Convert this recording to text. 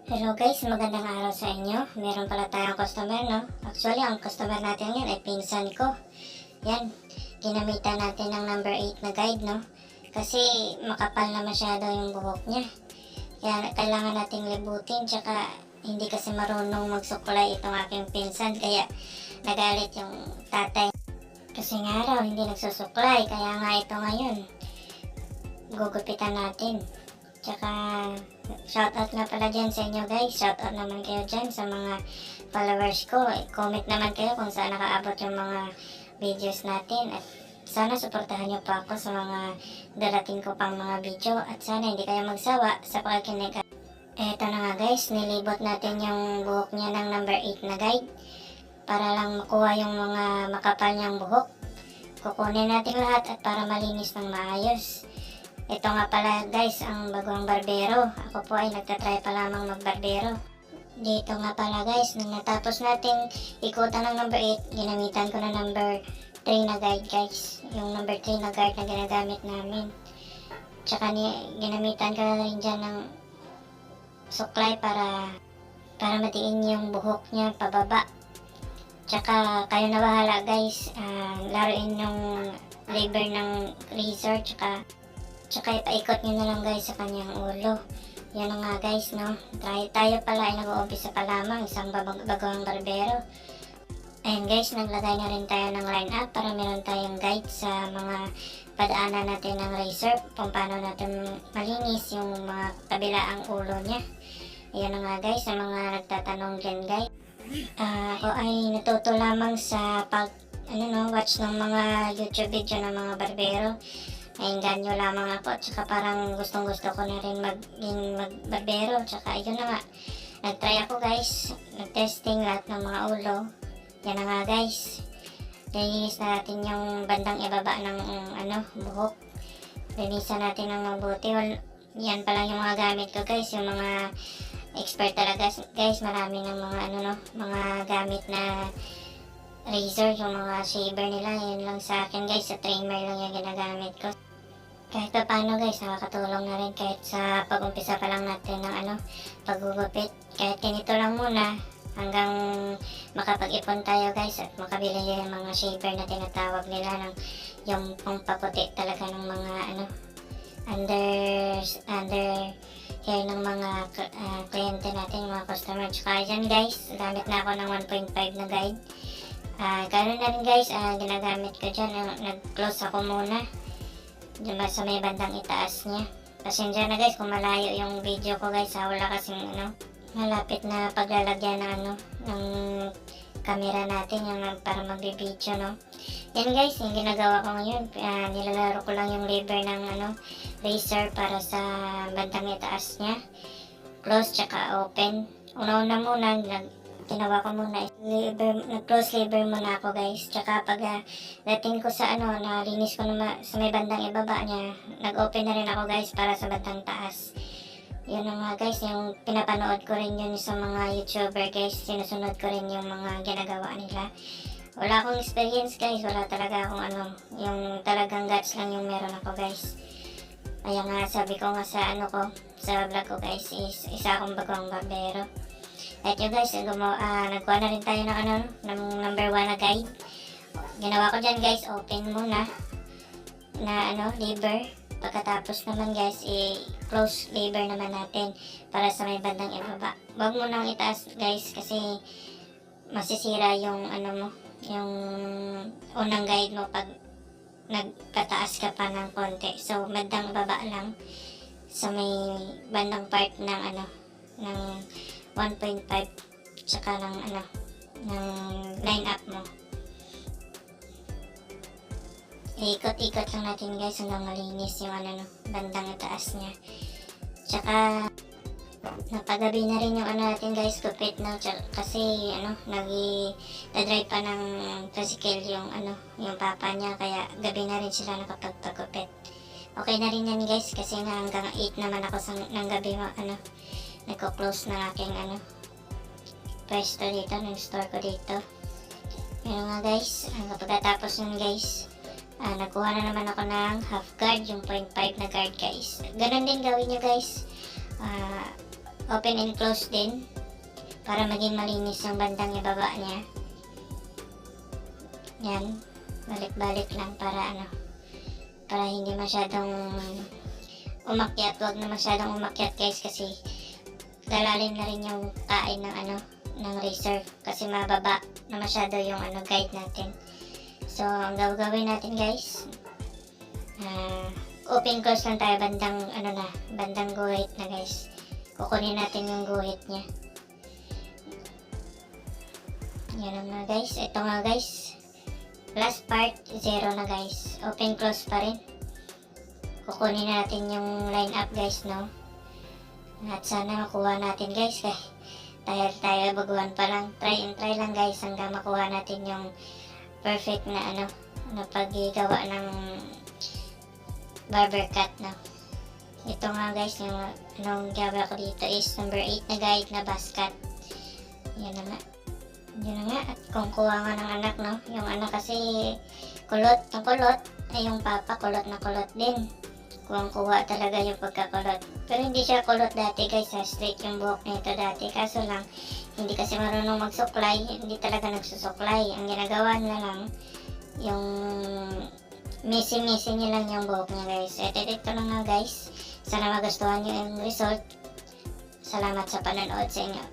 Hello guys, magandang araw sa inyo. Meron pala tayong customer, no? Actually, ang customer natin yan ay pinsan ko. Yan, ginamitan natin ng number 8 na guide, no? Kasi makapal na masyado yung buhok niya. Kaya kailangan nating libutin, tsaka hindi kasi marunong magsuklay itong aking pinsan. Kaya nagalit yung tatay. Kasi nga raw, hindi nagsusuklay. Kaya nga ito ngayon, gugupitan natin. Tsaka shoutout nga pala dyan sa inyo guys. Shoutout naman kayo dyan sa mga followers ko. Comment naman kayo kung saan nakaabot yung mga videos natin. At sana suportahan nyo pa ako sa mga darating ko pang mga video. At sana hindi kayo magsawa sa pakikinig. Eto na nga guys, nilibot natin yung buhok niya ng number 8 na guide. Para lang makuha yung mga makapal niyang buhok. Kukunin natin lahat at para malinis ng maayos. Ito nga pala guys ang bagong barbero. Ako po ay nagtatry pa lamang magbarbero. Dito nga pala guys, nung natapos natin ikutan ng number 8, ginamitan ko na number 3 na guide guys. Yung number 3 na guide na ginagamit namin. Tsaka ginamitan ko na rin dyan ng suklay para matiin yung buhok niya pababa. Tsaka kayo na bahala guys, laruin yung lever ng razor tsaka ipaikot nyo na lang guys sa kanyang ulo. Yan na nga guys, no? Tayo pala ay nag-uumpisa pa lamang, isang bagong barbero. Ayan guys, naglagay na rin tayo ng line up para meron tayong guide sa mga padaanan natin ng razor kung paano natin malinis yung mga kabilaang ulo niya. Yan na nga guys, sa mga nagtatanong dyan guys. Ako ay natuto lamang sa watch ng mga YouTube video ng mga barbero. Nainganyo lamang ako, tsaka parang gustong gusto ko na rin magbarbero, tsaka yun na nga, nagtry ako guys, nagtesting lahat ng mga ulo. Yan na nga guys, lininis na natin yung bandang ibaba ng buhok, linisan natin ng mabuti. Yan pa lang yung mga gamit ko guys, yung mga expert talaga guys, marami ng mga gamit na razor, yung mga shaver nila. Yun lang sa akin guys, sa trimmer lang yung ginagamit ko. Kahit pa paano guys, nakakatulong na rin kahit sa pag-umpisa pa lang natin ng paggugupit. Kahit ganito lang muna hanggang makapag-ipon tayo guys at makabili yung mga shaver na tinatawag nila ng yung pampaputi talaga ng mga under hair ng mga kliyente natin, yung mga customer. Tsaka dyan guys, gamit na ako ng 1.5 na guide. Ganoon na rin guys, ginagamit ko dyan, nag-close ako muna diba sa may bandang itaas niya. Pasensya na guys kung malayo yung video ko guys, wala kasing malapit na paglalagyan ng camera natin yung para magbi-video, no. Yan guys, yung ginagawa ko ngayon, nilalaro ko lang yung lever ng razor para sa bandang itaas niya, close tsaka open. Una-una muna ginawa ko muna nag-close lever muna ako guys. Tsaka pag dating ko sa nalinis ko sa may bandang ibaba niya, nag-open na rin ako guys para sa bandang taas. Yun na nga guys, yung pinapanood ko rin yun sa mga YouTuber guys, sinusunod ko rin yung mga ginagawa nila. Wala akong experience guys, wala talaga akong yung talagang guts lang yung meron ako guys. Kaya nga sabi ko nga sa sa vlog ko guys, is isa akong bagong barbero. At yun guys, nagkuha na rin tayo ng number 1 na guide. Ginawa ko dyan guys, open muna na lever. Pagkatapos naman guys, i-close lever naman natin para sa may bandang ibaba. Huwag mo nang itaas guys kasi masisira yung yung unang guide mo pag nagpataas ka pa ng konti. So bandang baba lang sa may bandang part ng ng 1.5 tsaka ng line up mo. Ikot-ikot lang natin guys hanggang malinis yung bandang itaas niya. Tsaka napagabi na rin yung natin guys, gupit na kasi nag-drive pa ng tricycle yung papa niya, kaya gabi na rin sila nakapagpagupit. Okay na rin yan guys kasi nga hanggang 8 naman ako ng gabi nagko-close na aking pwesto dito, ng store ko dito. Yun nga guys, pagkatapos nun guys, nagkuha na naman ako ng half guard, yung 0.5 na guard guys. Ganon din gawin nyo guys. open and close din para maging malinis yung bandang ibaba niya. Yan, balik-balik lang para para hindi masyadong umakyat. Wag na masyadong umakyat guys, kasi lalalim na rin yung kain ng razor, kasi mababa na masyado yung guide natin. So ang gagawin natin guys, open close lang tayo bandang guhit na guys. Kukunin natin yung guhit niya. Yan na guys, ito nga guys, last part 0 na guys, open close pa rin. Kukunin natin yung line up guys, no? At sana makuha natin guys, tayo baguhan pa lang, try and try lang guys hanggang makuha natin yung perfect na na paggawa ng barber cut, no? Ito nga guys, yung gawa ko dito is number 8 na guide na buzz cut. Yan na nga. At kung kuha nga ng anak, no? Yung anak kasi kulot, yung papa kulot na kulot din. Kuha talaga yung pagkakulot. Pero hindi siya kulot dati guys, straight yung buhok nito dati. Kaso lang, hindi kasi marunong magsuklay, hindi talaga nagsusuklay. Ang ginagawa niya lang, yung misi-misi niya lang yung buhok niya guys. Ito lang nga guys. Sana magustuhan niyo yung result. Salamat sa panonood sa inyo.